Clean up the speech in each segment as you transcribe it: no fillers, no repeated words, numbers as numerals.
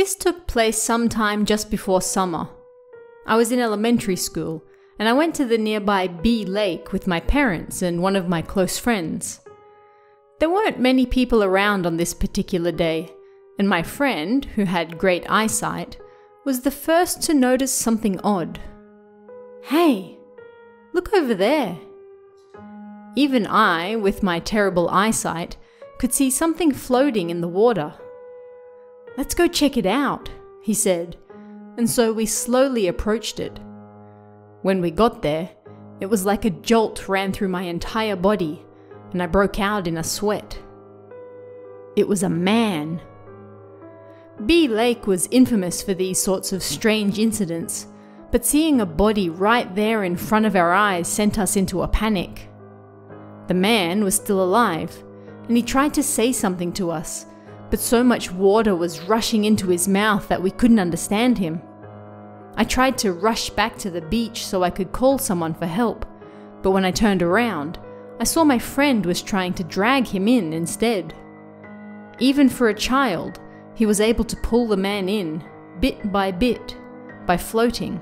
This took place sometime just before summer. I was in elementary school, and I went to the nearby B Lake with my parents and one of my close friends. There weren't many people around on this particular day, and my friend, who had great eyesight, was the first to notice something odd. "Hey, look over there." Even I, with my terrible eyesight, could see something floating in the water. "Let's go check it out," he said, and so we slowly approached it. When we got there, it was like a jolt ran through my entire body, and I broke out in a sweat. It was a man. B Lake was infamous for these sorts of strange incidents, but seeing a body right there in front of our eyes sent us into a panic. The man was still alive, and he tried to say something to us, but so much water was rushing into his mouth that we couldn't understand him. I tried to rush back to the beach so I could call someone for help, but when I turned around, I saw my friend was trying to drag him in instead. Even for a child, he was able to pull the man in, bit, by floating.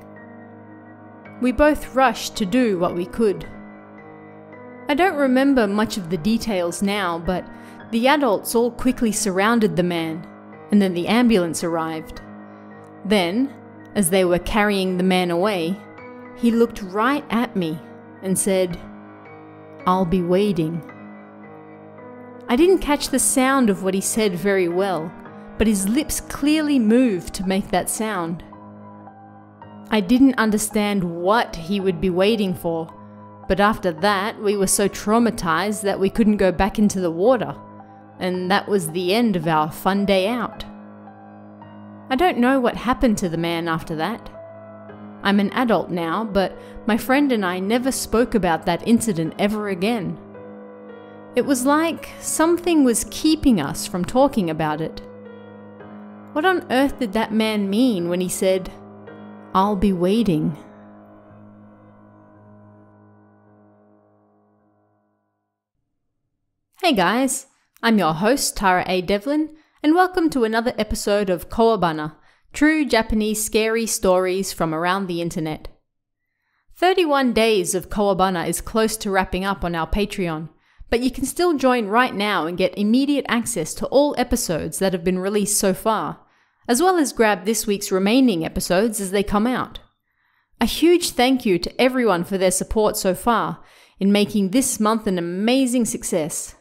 We both rushed to do what we could. I don't remember much of the details now, but the adults all quickly surrounded the man, and then the ambulance arrived. Then, as they were carrying the man away, he looked right at me and said, "I'll be waiting." I didn't catch the sound of what he said very well, but his lips clearly moved to make that sound. I didn't understand what he would be waiting for, but after that we were so traumatized that we couldn't go back into the water, and that was the end of our fun day out. I don't know what happened to the man after that. I'm an adult now, but my friend and I never spoke about that incident ever again. It was like something was keeping us from talking about it. What on earth did that man mean when he said, "I'll be waiting"? Hey guys, I'm your host Tara A. Devlin, and welcome to another episode of Kowabana, true Japanese scary stories from around the internet. 31 days of Kowabana is close to wrapping up on our Patreon, but you can still join right now and get immediate access to all episodes that have been released so far, as well as grab this week's remaining episodes as they come out. A huge thank you to everyone for their support so far in making this month an amazing success.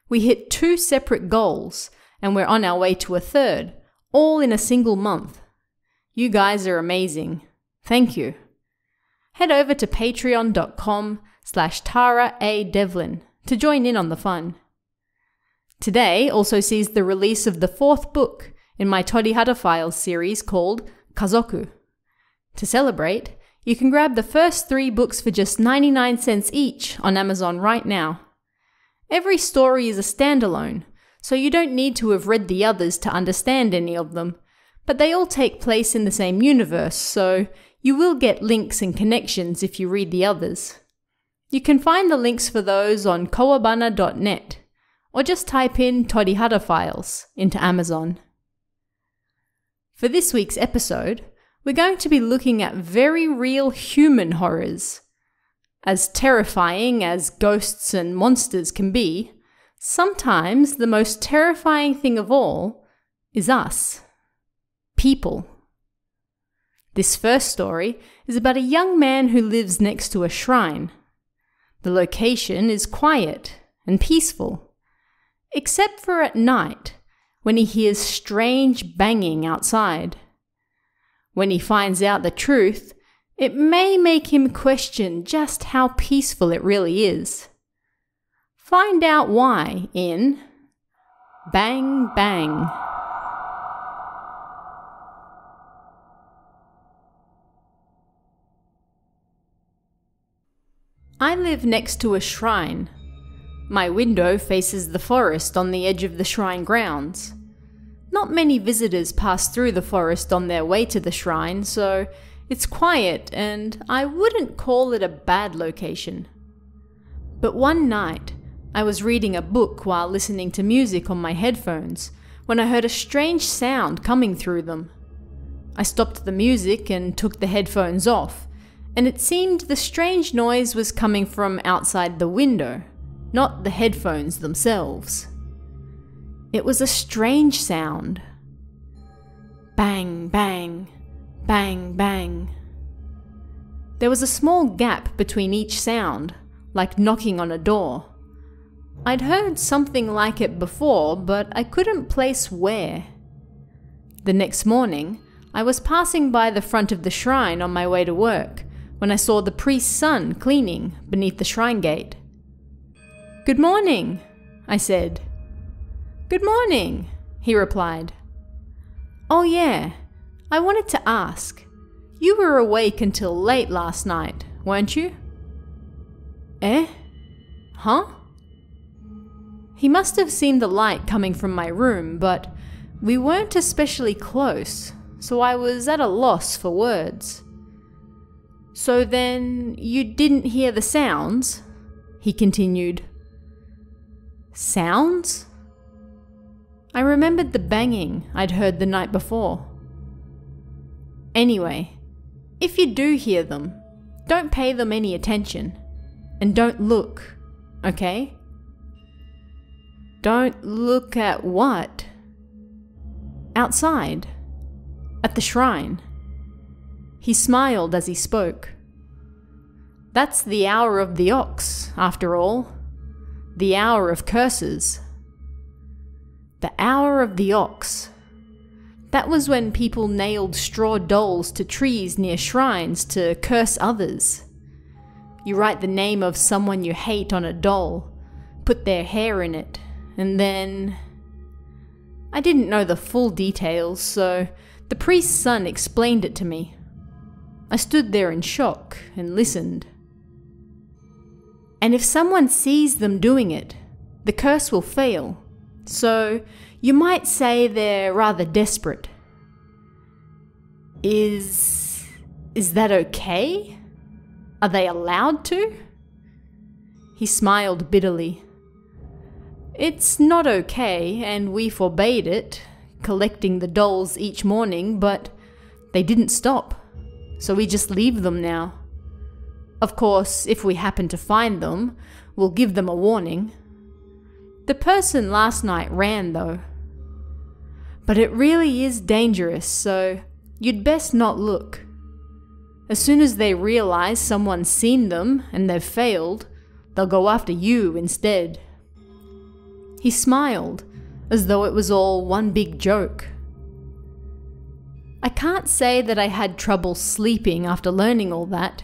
We hit 2 separate goals, and we're on our way to a third, all in a single month. You guys are amazing. Thank you. Head over to patreon.com/TaraADevlin to join in on the fun. Today also sees the release of the 4th book in my Torihara Files series called Kazoku. To celebrate, you can grab the first 3 books for just 99 cents each on Amazon right now. Every story is a standalone, so you don't need to have read the others to understand any of them, but they all take place in the same universe, so you will get links and connections if you read the others. You can find the links for those on kowabana.net, or just type in Torihara Files into Amazon. For this week's episode, we're going to be looking at very real human horrors. As terrifying as ghosts and monsters can be, sometimes the most terrifying thing of all is us. People. This first story is about a young man who lives next to a shrine. The location is quiet and peaceful, except for at night when he hears strange banging outside. When he finds out the truth, it may make him question just how peaceful it really is. Find out why in Bang Bang. I live next to a shrine. My window faces the forest on the edge of the shrine grounds. Not many visitors pass through the forest on their way to the shrine, so it's quiet and I wouldn't call it a bad location. But one night, I was reading a book while listening to music on my headphones when I heard a strange sound coming through them. I stopped the music and took the headphones off, and it seemed the strange noise was coming from outside the window, not the headphones themselves. It was a strange sound. Bang, bang, bang, bang. There was a small gap between each sound, like knocking on a door. I'd heard something like it before, but I couldn't place where. The next morning, I was passing by the front of the shrine on my way to work when I saw the priest's son cleaning beneath the shrine gate. "Good morning," I said. "Good morning," he replied. "Oh yeah, I wanted to ask, you were awake until late last night, weren't you?" "Eh? Huh?" He must have seen the light coming from my room, but we weren't especially close, so I was at a loss for words. "So then, you didn't hear the sounds?" he continued. "Sounds?" I remembered the banging I'd heard the night before. "Anyway, if you do hear them, don't pay them any attention, and don't look, okay?" "Don't look at what?" "Outside. At the shrine." He smiled as he spoke. "That's the hour of the ox, after all. The hour of curses." The hour of the ox. That was when people nailed straw dolls to trees near shrines to curse others. You write the name of someone you hate on a doll, put their hair in it, and then... I didn't know the full details, so the priest's son explained it to me. I stood there in shock and listened. "And if someone sees them doing it, the curse will fail. So you might say they're rather desperate." Is that okay? Are they allowed to?" He smiled bitterly. "It's not okay, and we forbade it, collecting the dolls each morning, but they didn't stop, so we just leave them now. Of course, if we happen to find them, we'll give them a warning. The person last night ran, though. But it really is dangerous, so you'd best not look. As soon as they realize someone's seen them and they've failed, they'll go after you instead." He smiled, as though it was all one big joke. I can't say that I had trouble sleeping after learning all that,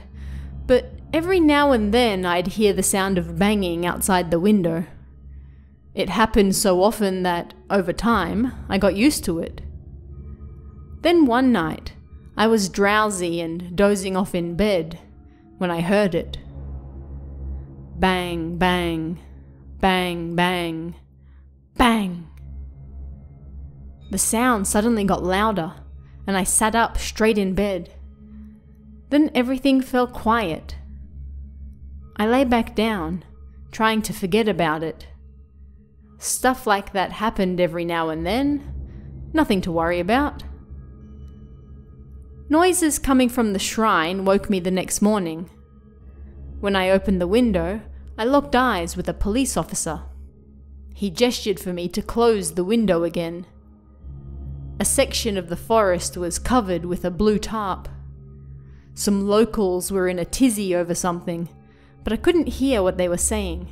but every now and then I'd hear the sound of banging outside the window. It happened so often that, over time, I got used to it. Then one night, I was drowsy and dozing off in bed when I heard it. Bang, bang, bang, bang, bang. The sound suddenly got louder, and I sat up straight in bed. Then everything fell quiet. I lay back down, trying to forget about it. Stuff like that happened every now and then. Nothing to worry about. Noises coming from the shrine woke me the next morning. When I opened the window, I locked eyes with a police officer. He gestured for me to close the window again. A section of the forest was covered with a blue tarp. Some locals were in a tizzy over something, but I couldn't hear what they were saying.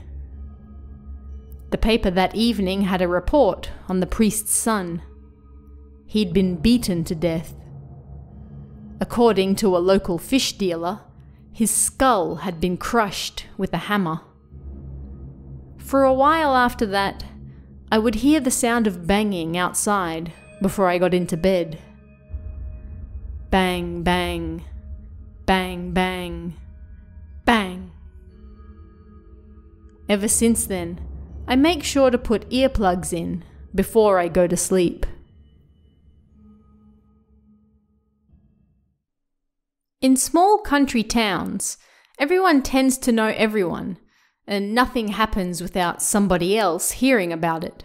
The paper that evening had a report on the priest's son. He'd been beaten to death. According to a local fish dealer, his skull had been crushed with a hammer. For a while after that, I would hear the sound of banging outside before I got into bed. Bang, bang, bang, bang, bang. Ever since then, I make sure to put earplugs in before I go to sleep. In small country towns, everyone tends to know everyone, and nothing happens without somebody else hearing about it.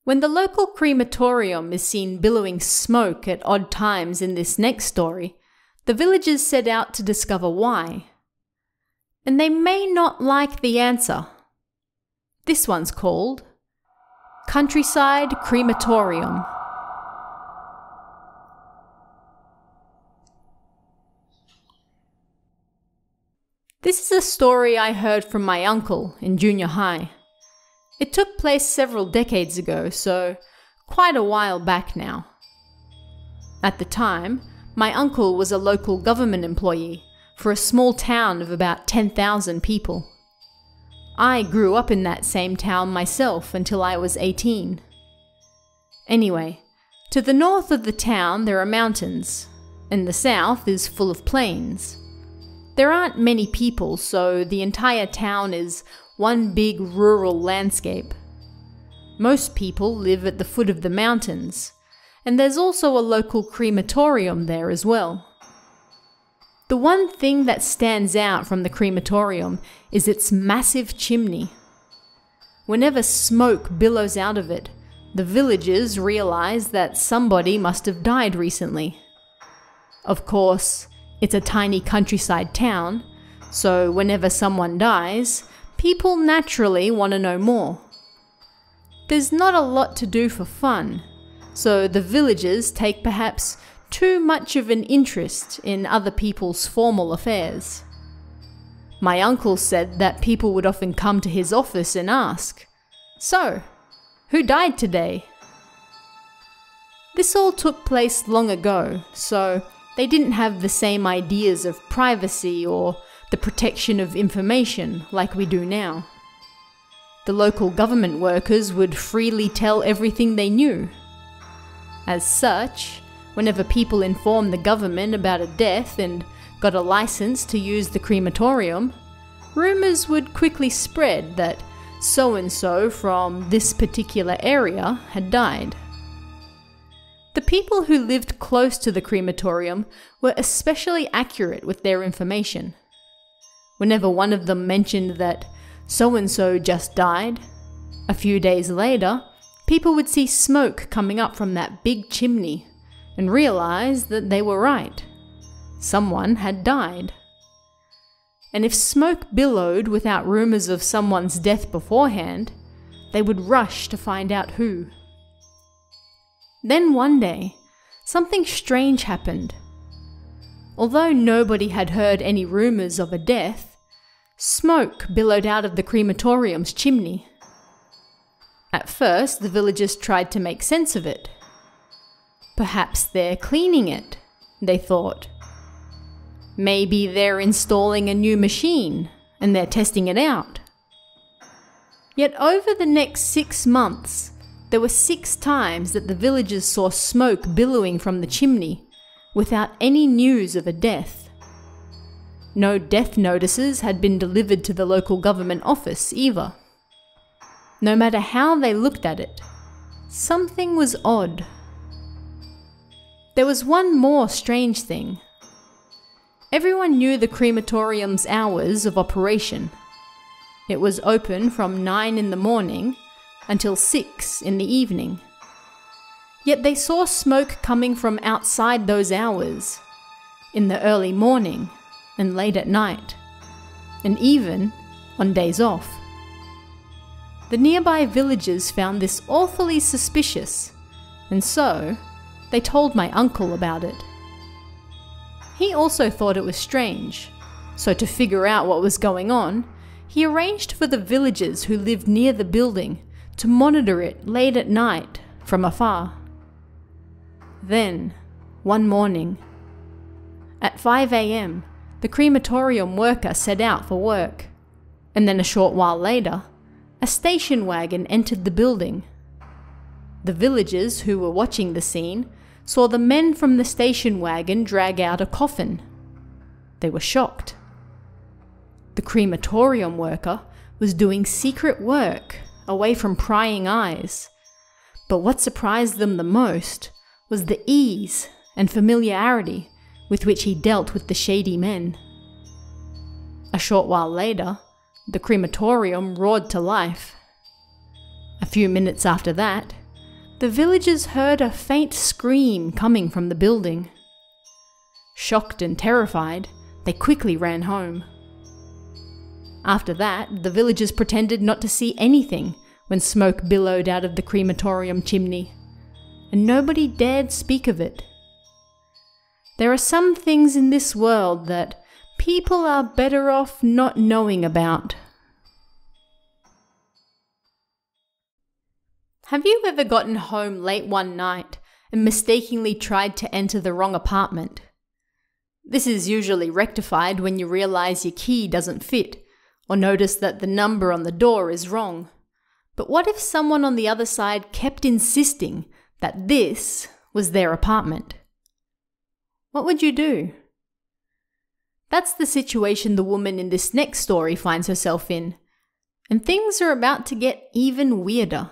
When the local crematorium is seen billowing smoke at odd times in this next story, the villagers set out to discover why. And they may not like the answer. This one's called Countryside Crematorium. This is a story I heard from my uncle in junior high. It took place several decades ago, so quite a while back now. At the time, my uncle was a local government employee for a small town of about 10,000 people. I grew up in that same town myself until I was 18. Anyway, to the north of the town there are mountains, and the south is full of plains. There aren't many people, so the entire town is one big rural landscape. Most people live at the foot of the mountains, and there's also a local crematorium there as well. The one thing that stands out from the crematorium is its massive chimney. Whenever smoke billows out of it, the villagers realize that somebody must have died recently. Of course, it's a tiny countryside town, so whenever someone dies, people naturally want to know more. There's not a lot to do for fun, so the villagers take perhaps too much of an interest in other people's formal affairs. My uncle said that people would often come to his office and ask, "So, who died today?" This all took place long ago, so they didn't have the same ideas of privacy or the protection of information like we do now. The local government workers would freely tell everything they knew. As such, whenever people informed the government about a death and got a license to use the crematorium, rumors would quickly spread that so-and-so from this particular area had died. The people who lived close to the crematorium were especially accurate with their information. Whenever one of them mentioned that so-and-so just died, a few days later, people would see smoke coming up from that big chimney and realize that they were right. Someone had died. And if smoke billowed without rumors of someone's death beforehand, they would rush to find out who. Then one day, something strange happened. Although nobody had heard any rumors of a death, smoke billowed out of the crematorium's chimney. At first, the villagers tried to make sense of it. Perhaps they're cleaning it, they thought. Maybe they're installing a new machine and they're testing it out. Yet over the next 6 months, there were 6 times that the villagers saw smoke billowing from the chimney without any news of a death. No death notices had been delivered to the local government office either. No matter how they looked at it, something was odd. There was one more strange thing. Everyone knew the crematorium's hours of operation. It was open from 9 in the morning until 6 in the evening. Yet they saw smoke coming from outside those hours, in the early morning and late at night, and even on days off. The nearby villagers found this awfully suspicious, and so they told my uncle about it. He also thought it was strange, so to figure out what was going on, he arranged for the villagers who lived near the building to monitor it late at night from afar. Then, one morning, at 5 a.m., the crematorium worker set out for work, and then a short while later, a station wagon entered the building. The villagers who were watching the scene saw the men from the station wagon drag out a coffin. They were shocked. The crematorium worker was doing secret work away from prying eyes. But what surprised them the most was the ease and familiarity with which he dealt with the shady men. A short while later, the crematorium roared to life. A few minutes after that, the villagers heard a faint scream coming from the building. Shocked and terrified, they quickly ran home. After that, the villagers pretended not to see anything when smoke billowed out of the crematorium chimney, and nobody dared speak of it. There are some things in this world that people are better off not knowing about. Have you ever gotten home late one night and mistakenly tried to enter the wrong apartment? This is usually rectified when you realize your key doesn't fit, or notice that the number on the door is wrong. But what if someone on the other side kept insisting that this was their apartment? What would you do? That's the situation the woman in this next story finds herself in, and things are about to get even weirder.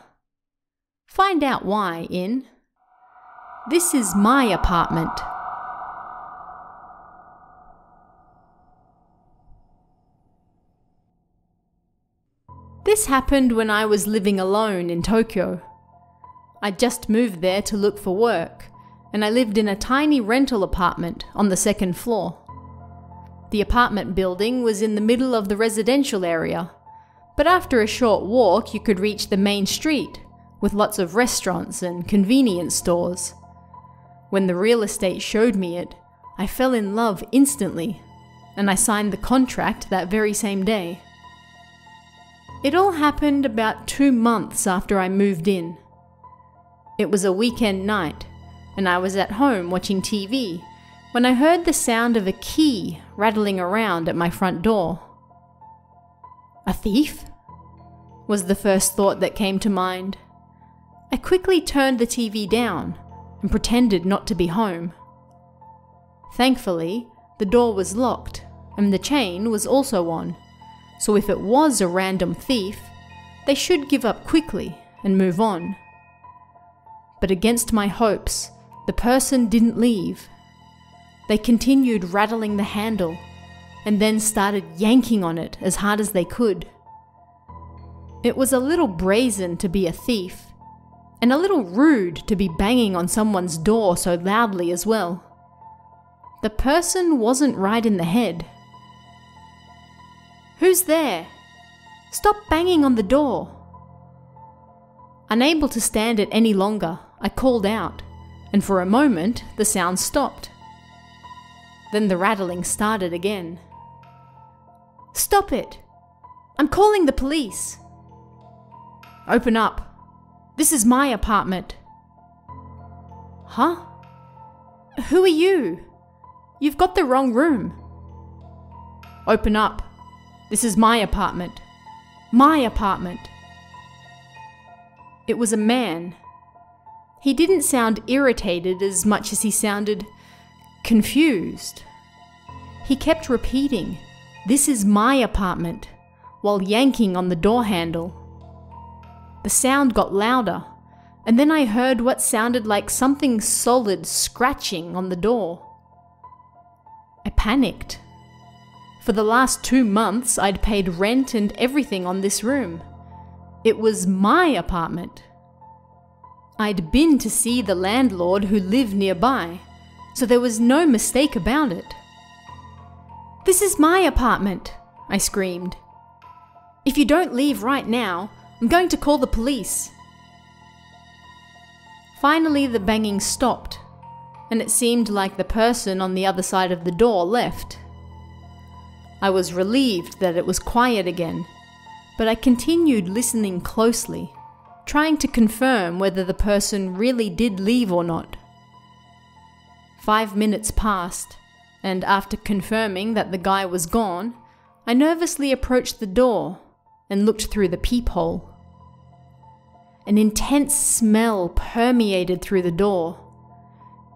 Find out why in This Is My Apartment. This happened when I was living alone in Tokyo. I just moved there to look for work, and I lived in a tiny rental apartment on the second floor. The apartment building was in the middle of the residential area, but after a short walk you could reach the main street, with lots of restaurants and convenience stores. When the real estate showed me it, I fell in love instantly, and I signed the contract that very same day. It all happened about 2 months after I moved in. It was a weekend night, and I was at home watching TV when I heard the sound of a key rattling around at my front door. A thief? Was the first thought that came to mind. I quickly turned the TV down and pretended not to be home. Thankfully, the door was locked and the chain was also on, so if it was a random thief, they should give up quickly and move on. But against my hopes, the person didn't leave. They continued rattling the handle and then started yanking on it as hard as they could. It was a little brazen to be a thief, and a little rude to be banging on someone's door so loudly as well. The person wasn't right in the head. "Who's there? Stop banging on the door." Unable to stand it any longer, I called out, and for a moment the sound stopped. Then the rattling started again. "Stop it! I'm calling the police!" "Open up! This is my apartment!" "Huh? Who are you? You've got the wrong room." "Open up! This is my apartment! My apartment!" It was a man. He didn't sound irritated as much as he sounded confused. He kept repeating, "This is my apartment," while yanking on the door handle. The sound got louder, and then I heard what sounded like something solid scratching on the door. I panicked. For the last 2 months, I'd paid rent and everything on this room. It was my apartment. I'd been to see the landlord who lived nearby, so there was no mistake about it. "This is my apartment," I screamed. "If you don't leave right now, I'm going to call the police." Finally, the banging stopped, and it seemed like the person on the other side of the door left. I was relieved that it was quiet again, but I continued listening closely, trying to confirm whether the person really did leave or not. 5 minutes passed, and after confirming that the guy was gone, I nervously approached the door and looked through the peephole. An intense smell permeated through the door.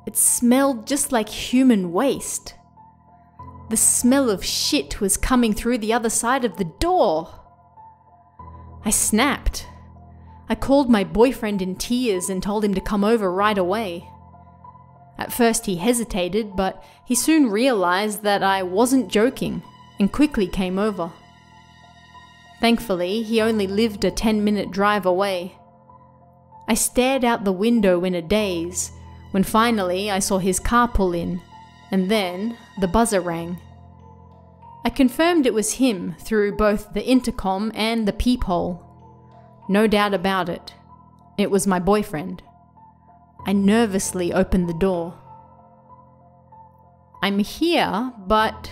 It smelled just like human waste. The smell of shit was coming through the other side of the door. I snapped. I called my boyfriend in tears and told him to come over right away. At first he hesitated, but he soon realized that I wasn't joking and quickly came over. Thankfully, he only lived a 10-minute drive away. I stared out the window in a daze, when finally I saw his car pull in, and then the buzzer rang. I confirmed it was him through both the intercom and the peephole. No doubt about it. It was my boyfriend. I nervously opened the door. "I'm here, but...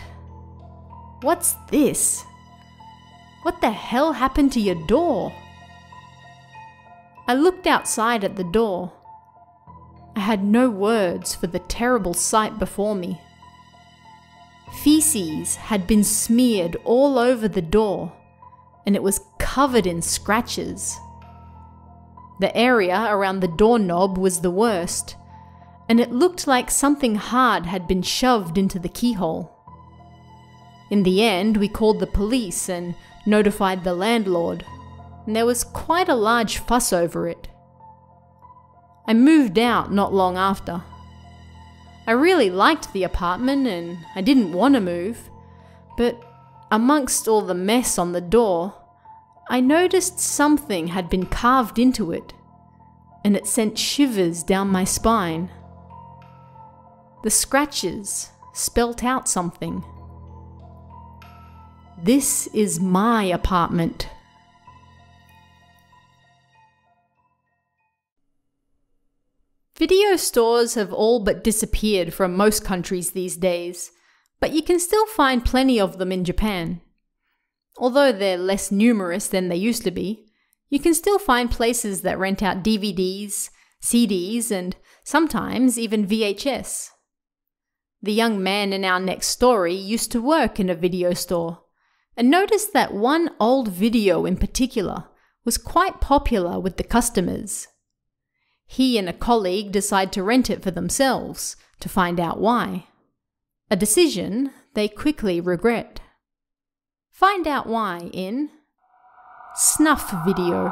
what's this? What the hell happened to your door?" I looked outside at the door. I had no words for the terrible sight before me. Feces had been smeared all over the door, and it was covered in scratches. The area around the doorknob was the worst, and it looked like something hard had been shoved into the keyhole. In the end, we called the police and notified the landlord, and there was quite a large fuss over it. I moved out not long after. I really liked the apartment and I didn't want to move, but amongst all the mess on the door, I noticed something had been carved into it, and it sent shivers down my spine. The scratches spelt out something. "This is my apartment." Video stores have all but disappeared from most countries these days, but you can still find plenty of them in Japan. Although they're less numerous than they used to be, you can still find places that rent out DVDs, CDs, and sometimes even VHS. The young man in our next story used to work in a video store, and noticed that one old video in particular was quite popular with the customers. He and a colleague decide to rent it for themselves to find out why. A decision they quickly regret. Find out why in Snuff Video.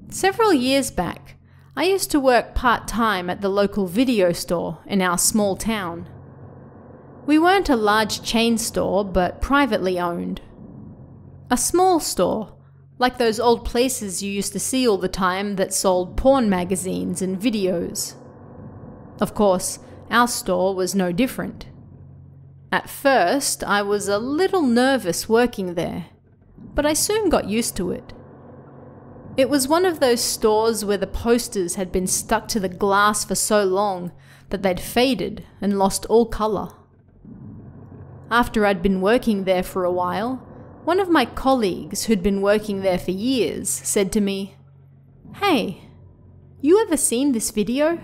Several years back, I used to work part-time at the local video store in our small town. We weren't a large chain store, but privately owned. A small store, like those old places you used to see all the time that sold porn magazines and videos. Of course, our store was no different. At first, I was a little nervous working there, but I soon got used to it. It was one of those stores where the posters had been stuck to the glass for so long that they'd faded and lost all colour. After I'd been working there for a while, one of my colleagues who'd been working there for years said to me, "Hey, you ever seen this video?"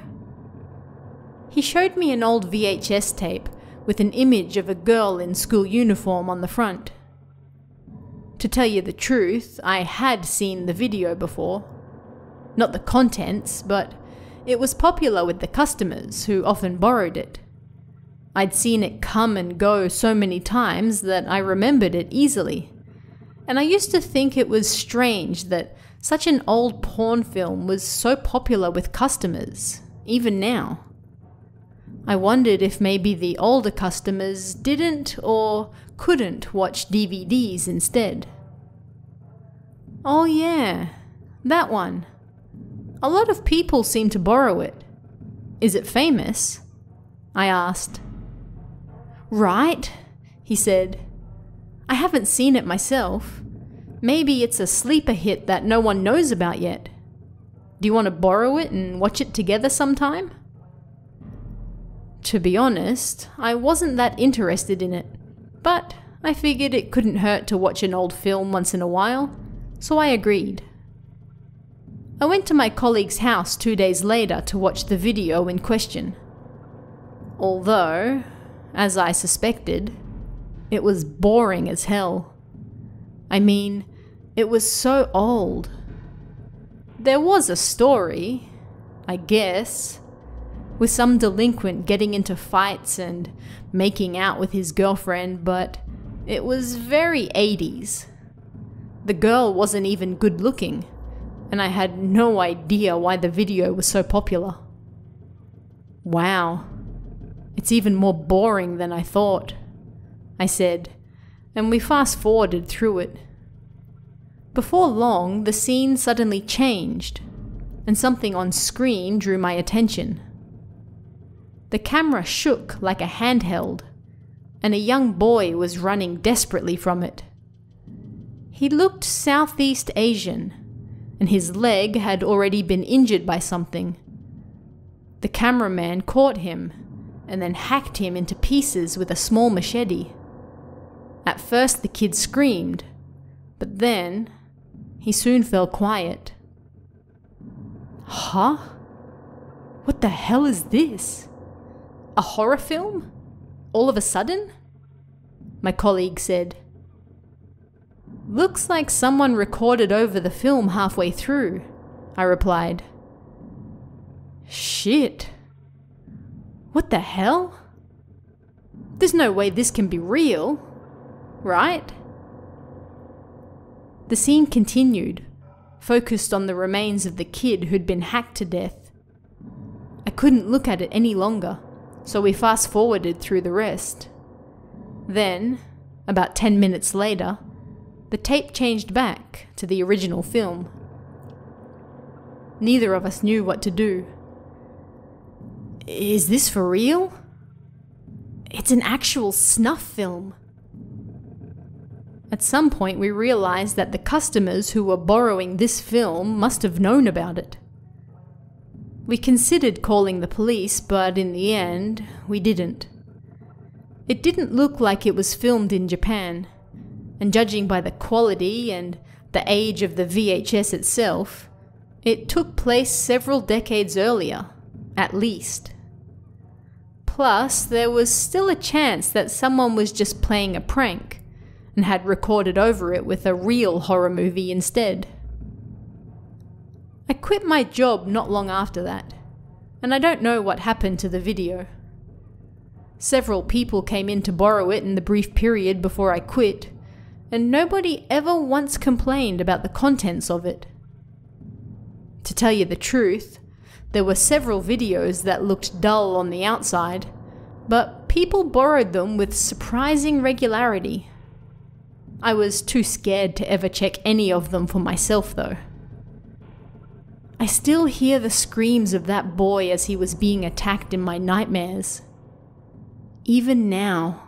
He showed me an old VHS tape with an image of a girl in school uniform on the front. To tell you the truth, I had seen the video before. Not the contents, but it was popular with the customers who often borrowed it. I'd seen it come and go so many times that I remembered it easily. And I used to think it was strange that such an old porn film was so popular with customers, even now. I wondered if maybe the older customers didn't or couldn't watch DVDs instead. Oh yeah, that one. A lot of people seem to borrow it. Is it famous? I asked. Right, he said. I haven't seen it myself. Maybe it's a sleeper hit that no one knows about yet. Do you want to borrow it and watch it together sometime? To be honest, I wasn't that interested in it, but I figured it couldn't hurt to watch an old film once in a while, so I agreed. I went to my colleague's house 2 days later to watch the video in question. Although, as I suspected, it was boring as hell. I mean, it was so old. There was a story, I guess, with some delinquent getting into fights and making out with his girlfriend, but it was very 80s. The girl wasn't even good looking, and I had no idea why the video was so popular. Wow, it's even more boring than I thought, I said, and we fast-forwarded through it. Before long, the scene suddenly changed, and something on screen drew my attention. The camera shook like a handheld, and a young boy was running desperately from it. He looked Southeast Asian, and his leg had already been injured by something. The cameraman caught him, and then hacked him into pieces with a small machete. At first the kid screamed, but then he soon fell quiet. Huh? What the hell is this? A horror film? All of a sudden? My colleague said. Looks like someone recorded over the film halfway through, I replied. Shit. What the hell? There's no way this can be real, right? The scene continued, focused on the remains of the kid who'd been hacked to death. I couldn't look at it any longer, so we fast-forwarded through the rest. Then, about 10 minutes later, the tape changed back to the original film. Neither of us knew what to do. Is this for real? It's an actual snuff film. At some point we realized that the customers who were borrowing this film must have known about it. We considered calling the police, but in the end, we didn't. It didn't look like it was filmed in Japan, and judging by the quality and the age of the VHS itself, it took place several decades earlier, at least. Plus, there was still a chance that someone was just playing a prank and had recorded over it with a real horror movie instead. I quit my job not long after that, and I don't know what happened to the video. Several people came in to borrow it in the brief period before I quit, and nobody ever once complained about the contents of it. To tell you the truth, there were several videos that looked dull on the outside, but people borrowed them with surprising regularity. I was too scared to ever check any of them for myself, though. I still hear the screams of that boy as he was being attacked in my nightmares. Even now.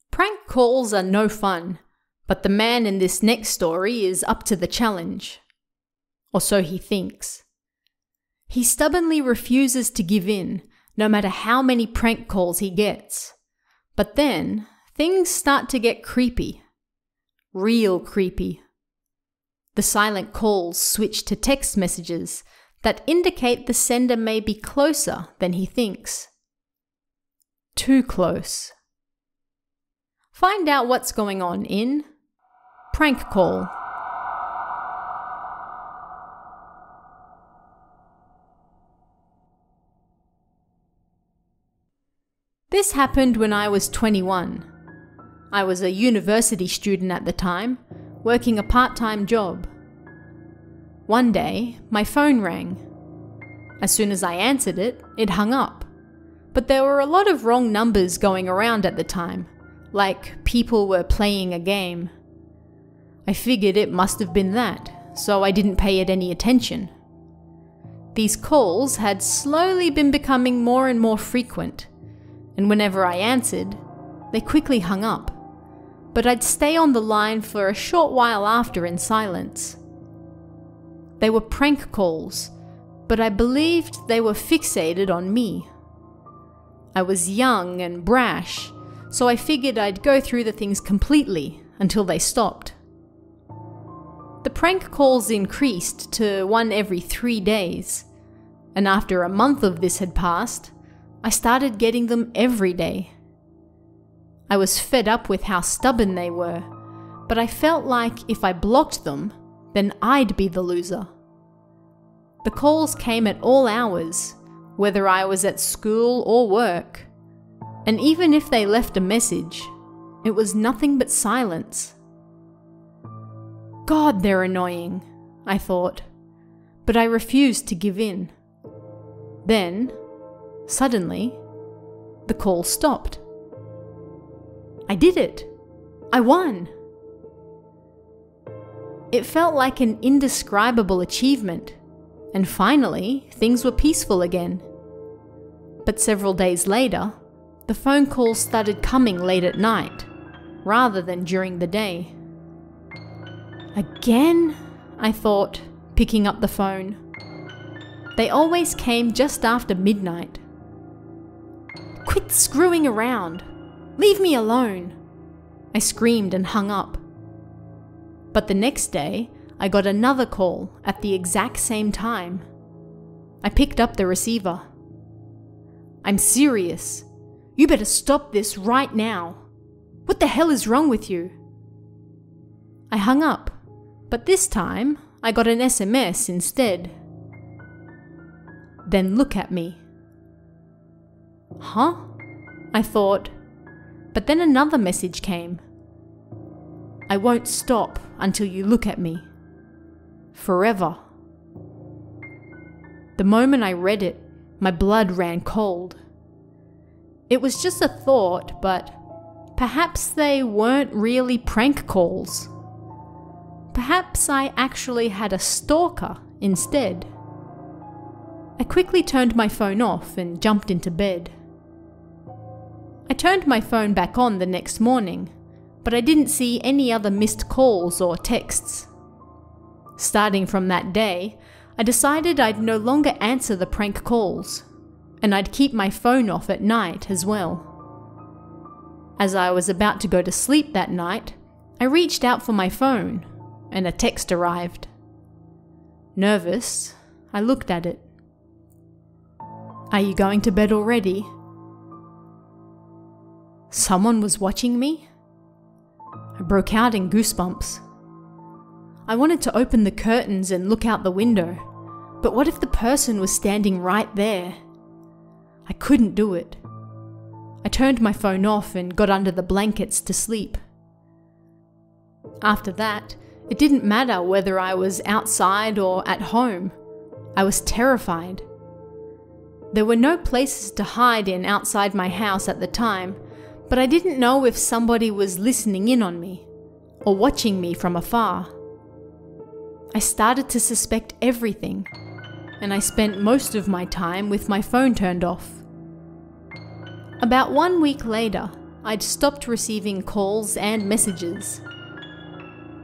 Prank calls are no fun, but the man in this next story is up to the challenge. Or so he thinks. He stubbornly refuses to give in, no matter how many prank calls he gets. But then, things start to get creepy. Real creepy. The silent calls switch to text messages that indicate the sender may be closer than he thinks. Too close. Find out what's going on in Prank Call. This happened when I was 21. I was a university student at the time, working a part-time job. One day, my phone rang. As soon as I answered it, it hung up. But there were a lot of wrong numbers going around at the time, like people were playing a game. I figured it must have been that, so I didn't pay it any attention. These calls had slowly been becoming more and more frequent, and whenever I answered, they quickly hung up, but I'd stay on the line for a short while after in silence. They were prank calls, but I believed they were fixated on me. I was young and brash, so I figured I'd go through the things completely until they stopped. The prank calls increased to one every 3 days, and after a month of this had passed, I started getting them every day. I was fed up with how stubborn they were, but I felt like if I blocked them, then I'd be the loser. The calls came at all hours, whether I was at school or work, and even if they left a message, it was nothing but silence. God, they're annoying, I thought, but I refused to give in. Then, suddenly, the call stopped. I did it! I won! It felt like an indescribable achievement, and finally, things were peaceful again. But several days later, the phone calls started coming late at night, rather than during the day. Again? I thought, picking up the phone. They always came just after midnight. Quit screwing around! Leave me alone! I screamed and hung up. But the next day, I got another call at the exact same time. I picked up the receiver. I'm serious. You better stop this right now. What the hell is wrong with you? I hung up, but this time I got an SMS instead. Then look at me. Huh? I thought, but then another message came. I won't stop until you look at me. Forever. The moment I read it, my blood ran cold. It was just a thought, but perhaps they weren't really prank calls. Perhaps I actually had a stalker instead. I quickly turned my phone off and jumped into bed. I turned my phone back on the next morning, but I didn't see any other missed calls or texts. Starting from that day, I decided I'd no longer answer the prank calls, and I'd keep my phone off at night as well. As I was about to go to sleep that night, I reached out for my phone, and a text arrived. Nervous, I looked at it. Are you going to bed already? Someone was watching me? I broke out in goosebumps. I wanted to open the curtains and look out the window, but what if the person was standing right there? I couldn't do it. I turned my phone off and got under the blankets to sleep. After that, it didn't matter whether I was outside or at home. I was terrified. There were no places to hide in outside my house at the time, but I didn't know if somebody was listening in on me or watching me from afar. I started to suspect everything, and I spent most of my time with my phone turned off. About 1 week later, I'd stopped receiving calls and messages.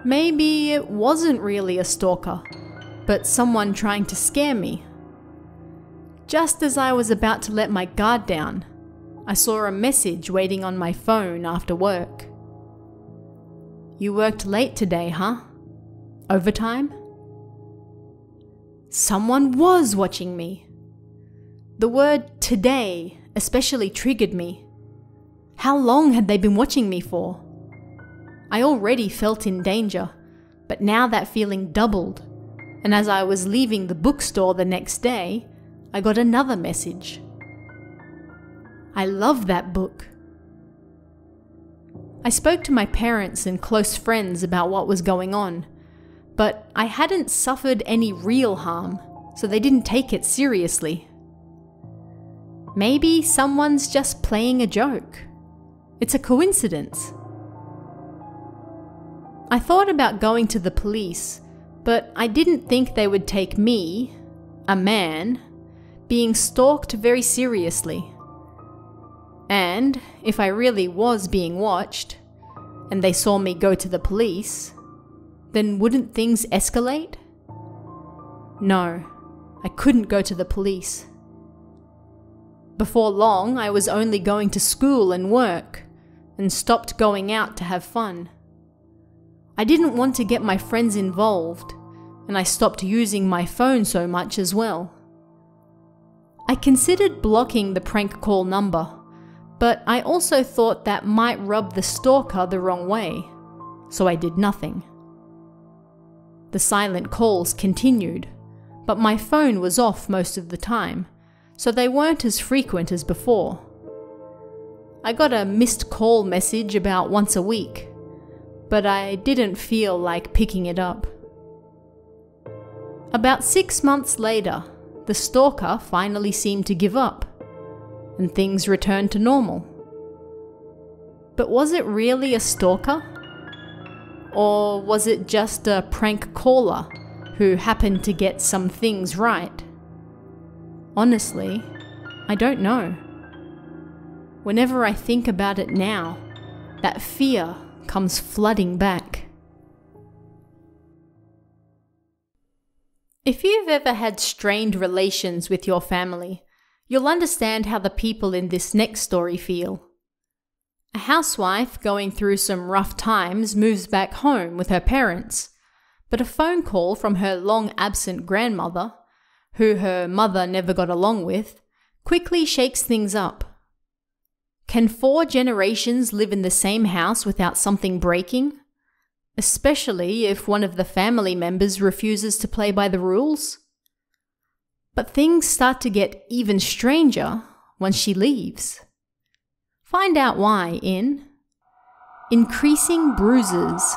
Maybe it wasn't really a stalker, but someone trying to scare me. Just as I was about to let my guard down, I saw a message waiting on my phone after work. You worked late today, huh? Overtime? Someone was watching me. The word today especially triggered me. How long had they been watching me for? I already felt in danger, but now that feeling doubled, and as I was leaving the bookstore the next day, I got another message. I love that book. I spoke to my parents and close friends about what was going on, but I hadn't suffered any real harm, so they didn't take it seriously. Maybe someone's just playing a joke. It's a coincidence. I thought about going to the police, but I didn't think they would take me, a man, being stalked very seriously. And if I really was being watched, and they saw me go to the police, then wouldn't things escalate? No, I couldn't go to the police. Before long, I was only going to school and work, and stopped going out to have fun. I didn't want to get my friends involved, and I stopped using my phone so much as well. I considered blocking the prank call number, but I also thought that might rub the stalker the wrong way, so I did nothing. The silent calls continued, but my phone was off most of the time, so they weren't as frequent as before. I got a missed call message about once a week, but I didn't feel like picking it up. About 6 months later, the stalker finally seemed to give up, and things returned to normal. But was it really a stalker? Or was it just a prank caller who happened to get some things right? Honestly, I don't know. Whenever I think about it now, that fear comes flooding back. If you've ever had strained relations with your family, you'll understand how the people in this next story feel. A housewife going through some rough times moves back home with her parents, but a phone call from her long-absent grandmother, who her mother never got along with, quickly shakes things up. Can 4 generations live in the same house without something breaking? Especially if one of the family members refuses to play by the rules? But things start to get even stranger once she leaves. Find out why in Increasing Bruises.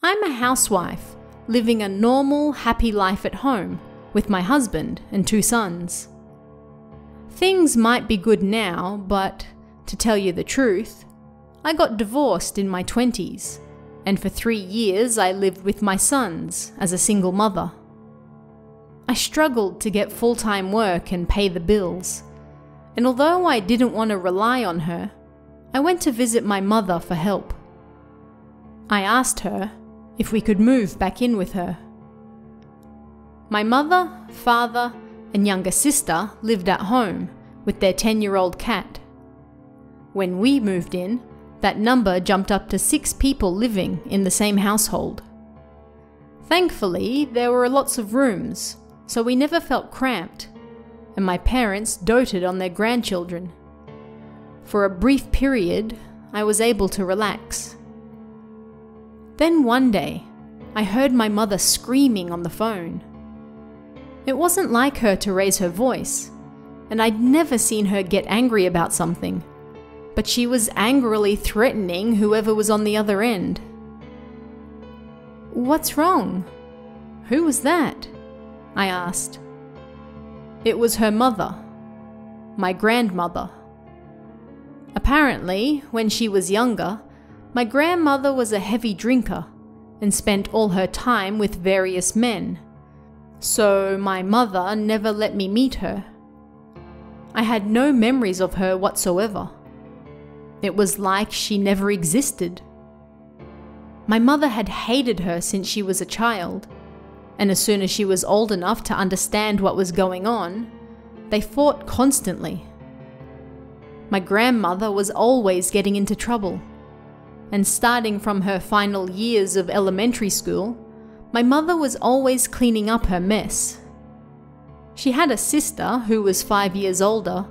I'm a housewife, living a normal, happy life at home with my husband and 2 sons. Things might be good now, but to tell you the truth, I got divorced in my 20s, and for 3 years I lived with my sons as a single mother. I struggled to get full-time work and pay the bills, and although I didn't want to rely on her, I went to visit my mother for help. I asked her if we could move back in with her. My mother, father, and younger sister lived at home with their 10-year-old cat. When we moved in, that number jumped up to 6 people living in the same household. Thankfully, there were lots of rooms, so we never felt cramped, and my parents doted on their grandchildren. For a brief period, I was able to relax. Then one day, I heard my mother screaming on the phone. It wasn't like her to raise her voice, and I'd never seen her get angry about something, but she was angrily threatening whoever was on the other end. "What's wrong? Who was that?" I asked. It was her mother, my grandmother. Apparently, when she was younger, my grandmother was a heavy drinker and spent all her time with various men. So my mother never let me meet her. I had no memories of her whatsoever. It was like she never existed. My mother had hated her since she was a child, and as soon as she was old enough to understand what was going on, they fought constantly. My grandmother was always getting into trouble, and starting from her final years of elementary school, my mother was always cleaning up her mess. She had a sister who was 5 years older,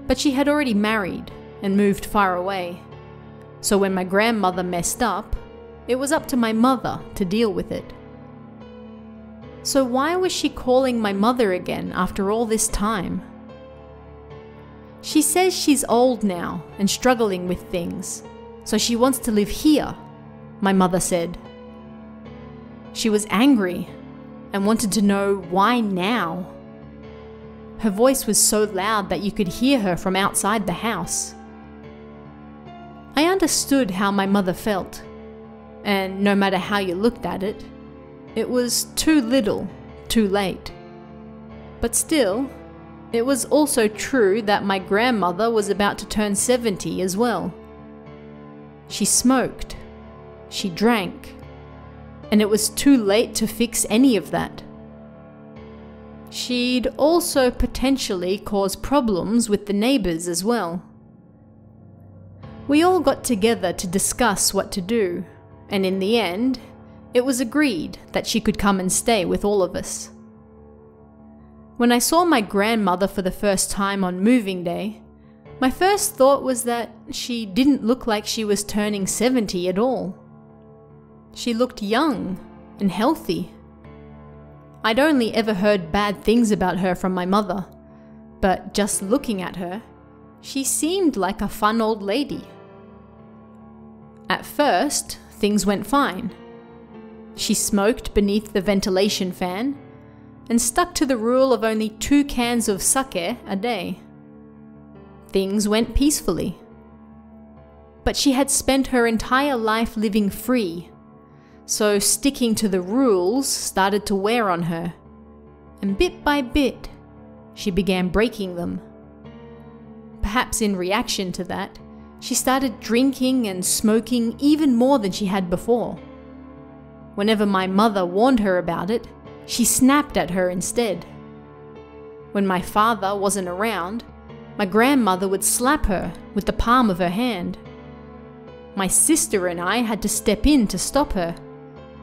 but she had already married and moved far away. So when my grandmother messed up, it was up to my mother to deal with it. So why was she calling my mother again after all this time? She says she's old now and struggling with things, so she wants to live here, my mother said. She was angry and wanted to know why now. Her voice was so loud that you could hear her from outside the house. I understood how my mother felt, and no matter how you looked at it, it was too little, too late. But still, it was also true that my grandmother was about to turn 70 as well. She smoked, she drank, and it was too late to fix any of that. She'd also potentially cause problems with the neighbors as well. We all got together to discuss what to do, and in the end, it was agreed that she could come and stay with all of us. When I saw my grandmother for the first time on moving day, my first thought was that she didn't look like she was turning 70 at all. She looked young and healthy. I'd only ever heard bad things about her from my mother, but just looking at her, she seemed like a fun old lady. At first, things went fine. She smoked beneath the ventilation fan and stuck to the rule of only 2 cans of sake a day. Things went peacefully. But she had spent her entire life living free, so sticking to the rules started to wear on her, and bit by bit, she began breaking them. Perhaps in reaction to that, she started drinking and smoking even more than she had before. Whenever my mother warned her about it, she snapped at her instead. When my father wasn't around, my grandmother would slap her with the palm of her hand. My sister and I had to step in to stop her,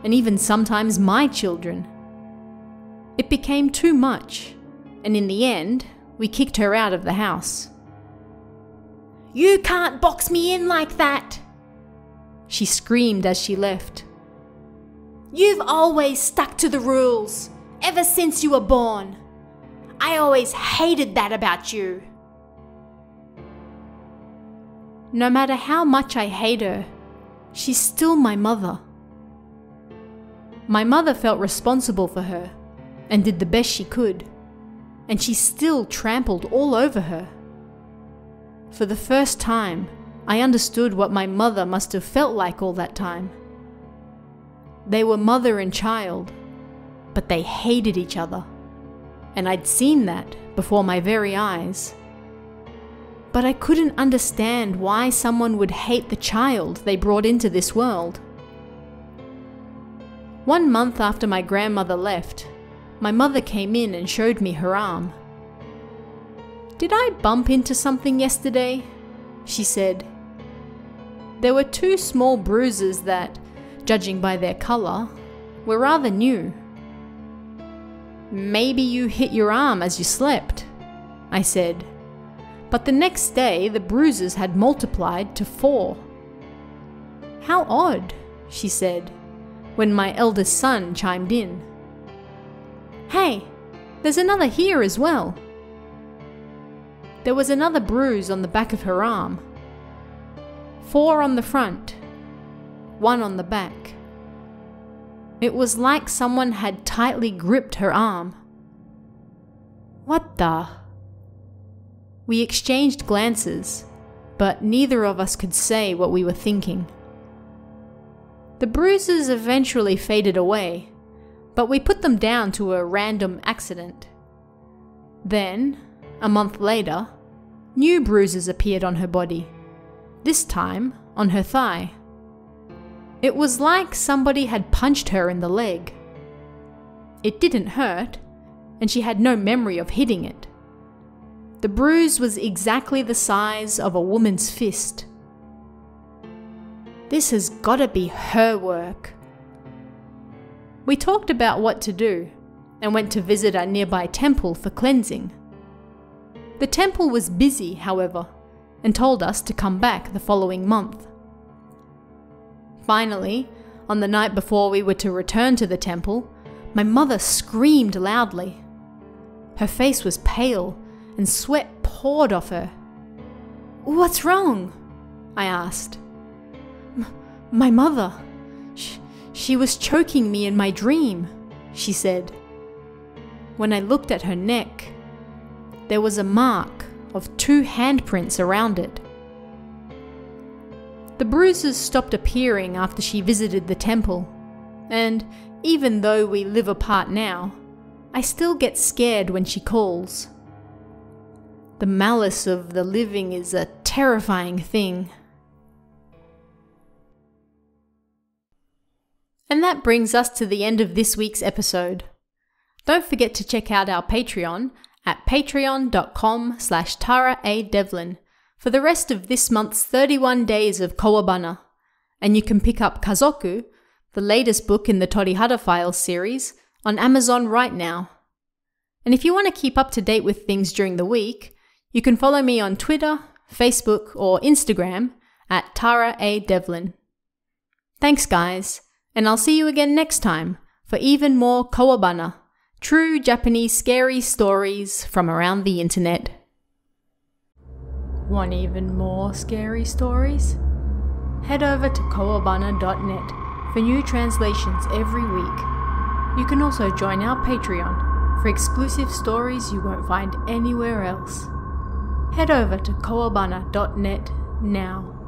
and even sometimes my children. It became too much, and in the end, we kicked her out of the house. "You can't box me in like that!" she screamed as she left. "You've always stuck to the rules, ever since you were born. I always hated that about you." No matter how much I hate her, she's still my mother. My mother felt responsible for her and did the best she could, and she still trampled all over her. For the first time, I understood what my mother must have felt like all that time. They were mother and child, but they hated each other, and I'd seen that before my very eyes. But I couldn't understand why someone would hate the child they brought into this world. 1 month after my grandmother left, my mother came in and showed me her arm. "Did I bump into something yesterday?" she said. There were 2 small bruises that, judging by their colour, were rather new. "Maybe you hit your arm as you slept," I said. But the next day the bruises had multiplied to 4. "How odd," she said, when my eldest son chimed in. "Hey, there's another here as well." There was another bruise on the back of her arm. 4 on the front, 1 on the back. It was like someone had tightly gripped her arm. What the? We exchanged glances, but neither of us could say what we were thinking. The bruises eventually faded away, but we put them down to a random accident. Then, a month later, new bruises appeared on her body, this time on her thigh. It was like somebody had punched her in the leg. It didn't hurt, and she had no memory of hitting it. The bruise was exactly the size of a woman's fist. This has gotta be her work. We talked about what to do and went to visit a nearby temple for cleansing. The temple was busy, however, and told us to come back the following month. Finally, on the night before we were to return to the temple, my mother screamed loudly. Her face was pale and sweat poured off her. "What's wrong?" I asked. My mother. She was choking me in my dream," she said. When I looked at her neck, there was a mark of 2 handprints around it. The bruises stopped appearing after she visited the temple, and even though we live apart now, I still get scared when she calls. The malice of the living is a terrifying thing. And that brings us to the end of this week's episode. Don't forget to check out our Patreon at patreon.com/TaraADevlin for the rest of this month's 31 days of Kowabana. And you can pick up Kazoku, the latest book in the Torihara Files series, on Amazon right now. And if you want to keep up to date with things during the week, you can follow me on Twitter, Facebook, or Instagram at TaraADevlin. Thanks guys, and I'll see you again next time for even more Kowabana, true Japanese scary stories from around the internet. Want even more scary stories? Head over to kowabana.net for new translations every week. You can also join our Patreon for exclusive stories you won't find anywhere else. Head over to kowabana.net now.